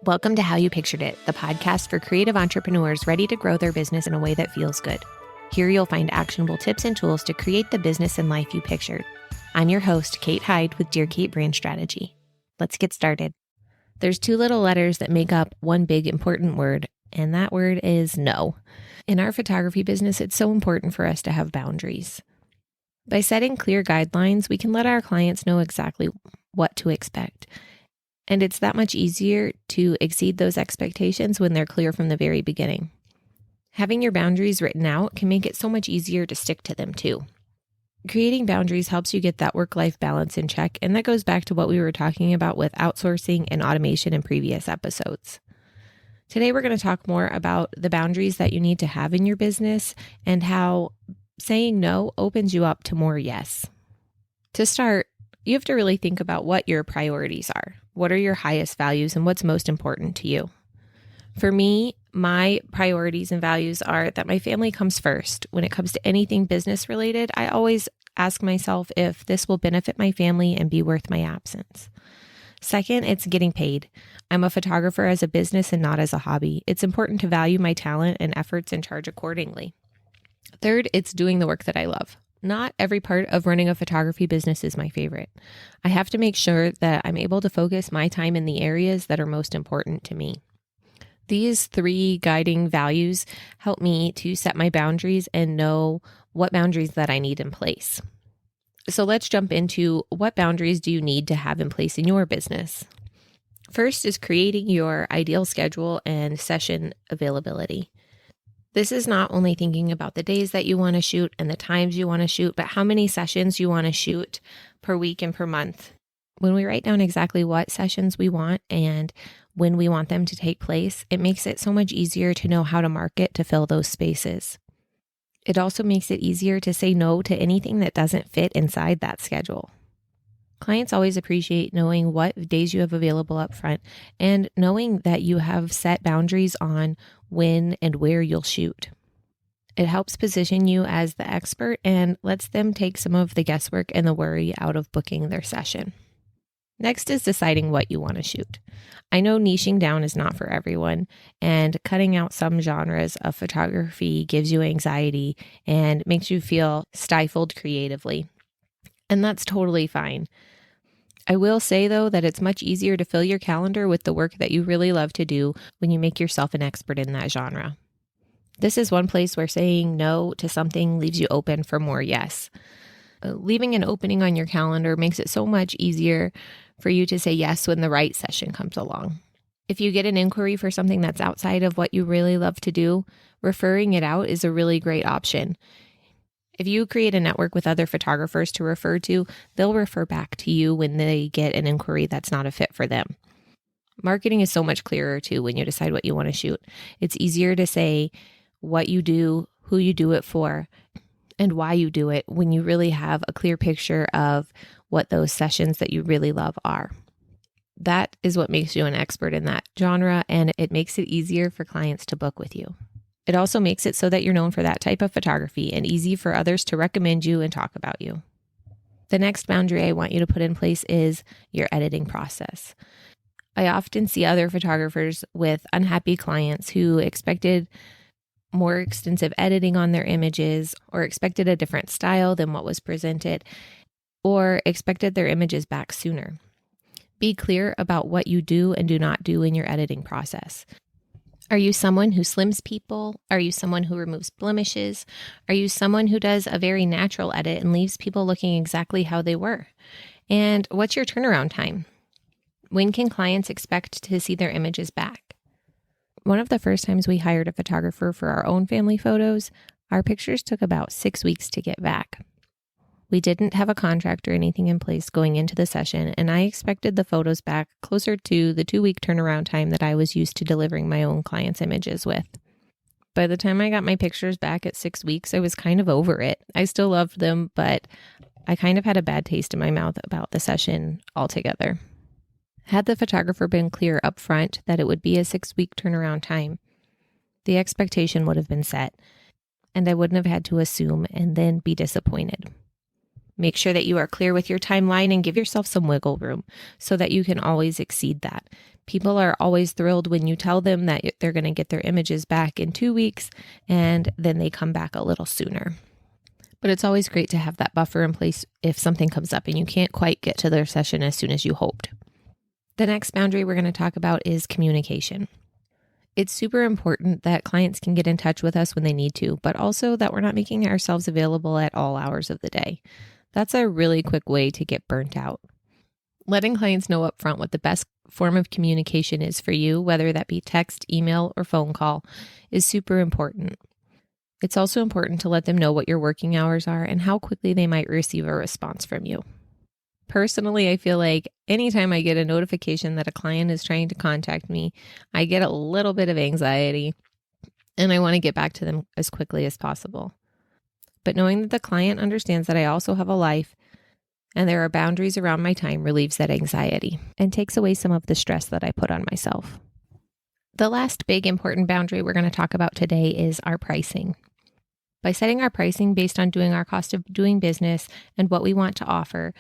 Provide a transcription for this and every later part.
Welcome to How You Pictured It, the podcast for creative entrepreneurs ready to grow their business in a way that feels good. Here you'll find actionable tips and tools to create the business and life you pictured. I'm your host, Kate Hejde with Dear Kate Brand Strategy. Let's get started. There's two little letters that make up one big important word, and that word is no. In our photography business, it's so important for us to have boundaries. By setting clear guidelines, we can let our clients know exactly what to expect. And it's that much easier to exceed those expectations when they're clear from the very beginning. Having your boundaries written out can make it so much easier to stick to them too. Creating boundaries helps you get that work-life balance in check, and that goes back to what we were talking about with outsourcing and automation in previous episodes. Today, we're going to talk more about the boundaries that you need to have in your business and how saying no opens you up to more yes. To start, you have to really think about what your priorities are. What are your highest values and what's most important to you? For me, my priorities and values are that my family comes first. When it comes to anything business related, I always ask myself if this will benefit my family and be worth my absence. Second, it's getting paid. I'm a photographer as a business and not as a hobby. It's important to value my talent and efforts and charge accordingly. Third, it's doing the work that I love. Not every part of running a photography business is my favorite. I have to make sure that I'm able to focus my time in the areas that are most important to me. These three guiding values help me to set my boundaries and know what boundaries that I need in place. So let's jump into what boundaries do you need to have in place in your business. First is creating your ideal schedule and session availability. This is not only thinking about the days that you want to shoot and the times you want to shoot, but how many sessions you want to shoot per week and per month. When we write down exactly what sessions we want and when we want them to take place, it makes it so much easier to know how to market to fill those spaces. It also makes it easier to say no to anything that doesn't fit inside that schedule. Clients always appreciate knowing what days you have available up front and knowing that you have set boundaries on when and where you'll shoot. It helps position you as the expert and lets them take some of the guesswork and the worry out of booking their session. Next is deciding what you want to shoot. I know niching down is not for everyone, and cutting out some genres of photography gives you anxiety and makes you feel stifled creatively. And that's totally fine. I will say, though, that it's much easier to fill your calendar with the work that you really love to do when you make yourself an expert in that genre. This is one place where saying no to something leaves you open for more yes. Leaving an opening on your calendar makes it so much easier for you to say yes when the right session comes along. If you get an inquiry for something that's outside of what you really love to do, referring it out is a really great option. If you create a network with other photographers to refer to, they'll refer back to you when they get an inquiry that's not a fit for them. Marketing is so much clearer too when you decide what you want to shoot. It's easier to say what you do, who you do it for, and why you do it when you really have a clear picture of what those sessions that you really love are. That is what makes you an expert in that genre, and it makes it easier for clients to book with you. It also makes it so that you're known for that type of photography and easy for others to recommend you and talk about you. The next boundary I want you to put in place is your editing process. I often see other photographers with unhappy clients who expected more extensive editing on their images or expected a different style than what was presented or expected their images back sooner. Be clear about what you do and do not do in your editing process. Are you someone who slims people? Are you someone who removes blemishes? Are you someone who does a very natural edit and leaves people looking exactly how they were? And what's your turnaround time? When can clients expect to see their images back? One of the first times we hired a photographer for our own family photos, our pictures took about 6 weeks to get back. We didn't have a contract or anything in place going into the session, and I expected the photos back closer to the 2-week turnaround time that I was used to delivering my own clients' images with. By the time I got my pictures back at 6 weeks, I was kind of over it. I still loved them, but I kind of had a bad taste in my mouth about the session altogether. Had the photographer been clear up front that it would be a 6-week turnaround time, the expectation would have been set, and I wouldn't have had to assume and then be disappointed. Make sure that you are clear with your timeline and give yourself some wiggle room so that you can always exceed that. People are always thrilled when you tell them that they're going to get their images back in 2 weeks, and then they come back a little sooner. But it's always great to have that buffer in place if something comes up and you can't quite get to their session as soon as you hoped. The next boundary we're going to talk about is communication. It's super important that clients can get in touch with us when they need to, but also that we're not making ourselves available at all hours of the day. That's a really quick way to get burnt out. Letting clients know up front what the best form of communication is for you, whether that be text, email, or phone call, is super important. It's also important to let them know what your working hours are and how quickly they might receive a response from you. Personally, I feel like anytime I get a notification that a client is trying to contact me, I get a little bit of anxiety and I want to get back to them as quickly as possible. But knowing that the client understands that I also have a life and there are boundaries around my time relieves that anxiety and takes away some of the stress that I put on myself. The last big important boundary we're going to talk about today is our pricing. By setting our pricing based on doing our cost of doing business and what we want to offer,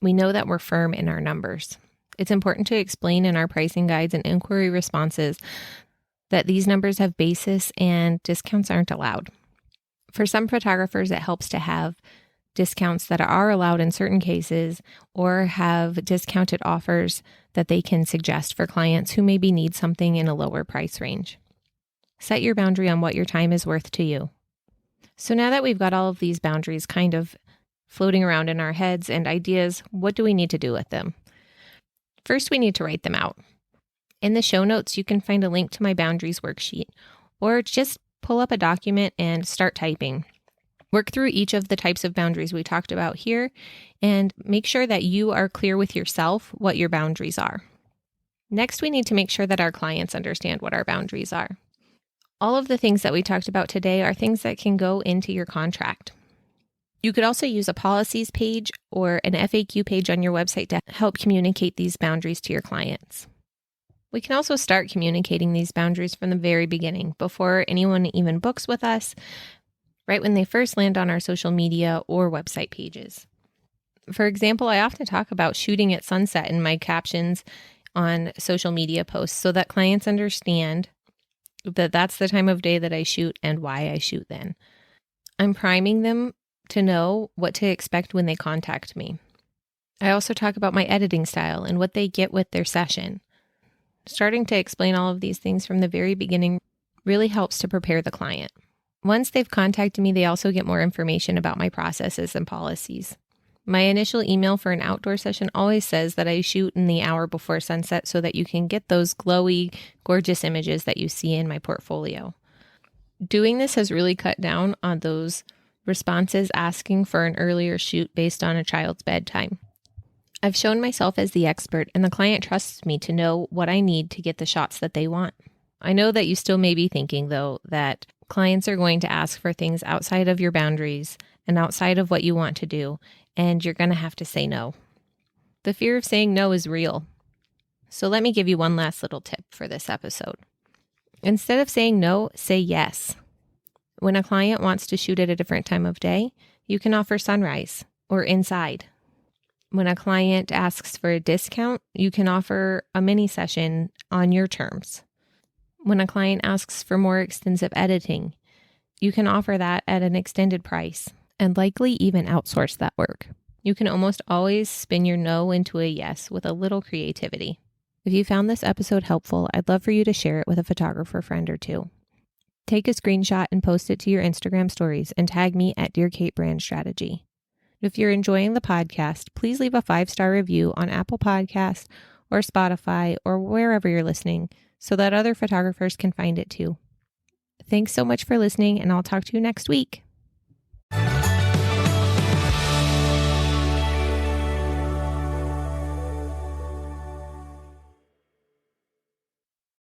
we know that we're firm in our numbers. It's important to explain in our pricing guides and inquiry responses that these numbers have basis and discounts aren't allowed. For some photographers, it helps to have discounts that are allowed in certain cases or have discounted offers that they can suggest for clients who maybe need something in a lower price range. Set your boundary on what your time is worth to you. So now that we've got all of these boundaries kind of floating around in our heads and ideas, what do we need to do with them? First, we need to write them out. In the show notes, you can find a link to my boundaries worksheet, or just pull up a document and start typing. Work through each of the types of boundaries we talked about here and make sure that you are clear with yourself what your boundaries are. Next, we need to make sure that our clients understand what our boundaries are. All of the things that we talked about today are things that can go into your contract. You could also use a policies page or an FAQ page on your website to help communicate these boundaries to your clients. We can also start communicating these boundaries from the very beginning, before anyone even books with us, right when they first land on our social media or website pages. For example, I often talk about shooting at sunset in my captions on social media posts so that clients understand that that's the time of day that I shoot and why I shoot then. I'm priming them to know what to expect when they contact me. I also talk about my editing style and what they get with their session. Starting to explain all of these things from the very beginning really helps to prepare the client. Once they've contacted me, they also get more information about my processes and policies. My initial email for an outdoor session always says that I shoot in the hour before sunset so that you can get those glowy, gorgeous images that you see in my portfolio. Doing this has really cut down on those responses asking for an earlier shoot based on a child's bedtime. I've shown myself as the expert, and the client trusts me to know what I need to get the shots that they want. I know that you still may be thinking, though, that clients are going to ask for things outside of your boundaries and outside of what you want to do, and you're going to have to say no. The fear of saying no is real. So let me give you one last little tip for this episode. Instead of saying no, say yes. When a client wants to shoot at a different time of day, you can offer sunrise or inside. When a client asks for a discount, you can offer a mini session on your terms. When a client asks for more extensive editing, you can offer that at an extended price and likely even outsource that work. You can almost always spin your no into a yes with a little creativity. If you found this episode helpful, I'd love for you to share it with a photographer friend or two. Take a screenshot and post it to your Instagram stories and tag me at Dear Kate Brand Strategy. If you're enjoying the podcast, please leave a 5-star review on Apple Podcasts or Spotify or wherever you're listening so that other photographers can find it too. Thanks so much for listening, and I'll talk to you next week.